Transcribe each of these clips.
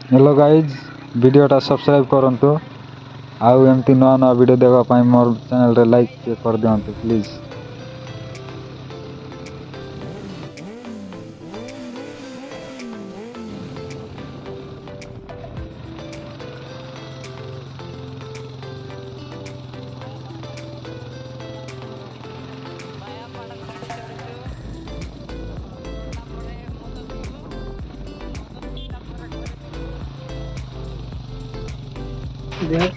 Hello guys वीडियोटा subscribe करंतु आउ एमती नवा नवा वीडियो देखा पाई मोर चैनल रे लाइक कर दियंतु प्लीज।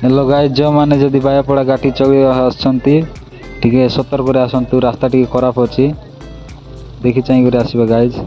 हेलो गाइज जो माने जदि बायापड़ा गाठी चौकी आसछंती टिके सतर्क रे आसंतु रास्ता टिके खराब अछि देखि चाहि करे आसीबे गाइज।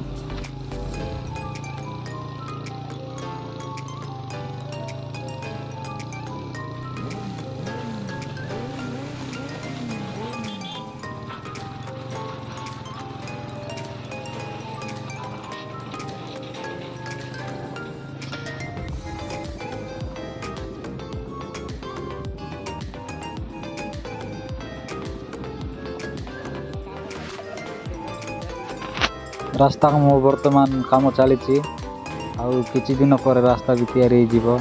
रास्ता काम वर्तमान काम चली किछि दिन पर रास्ता भी तैयारी जीवो।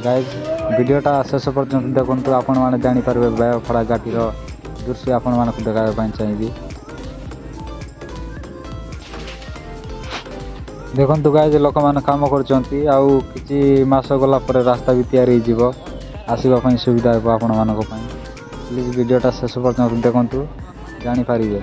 गाइज वीडियोटा शेष पर्यंत देखंतु आपण माने जानि पारबे बायापड़ा घाटीर दृश्य आपण मानक देखाबा ପାଇଁ चाहिबी। देखंतु गाइज लोक माने काम करचंती आउ किछि मास गला पर रास्ता भी तैयारी जीवो आसीबा ପାଇଁ सुविधा हेबो आपण मानक ପାଇଁ। प्लीज वीडियोटा शेष पर्यंत देखंतु जानि पारिबे।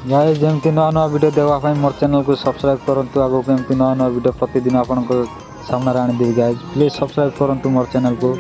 गाइस जमती नवा नवा वीडियो देखा पाई मोर चैनल को सब्सक्राइब करंतु आगो केमती नवा नवा वीडियो प्रतिदिन आपन को सामने आनी देबी। गाइस प्लीज सब्सक्राइब करंतु मोर चैनल को।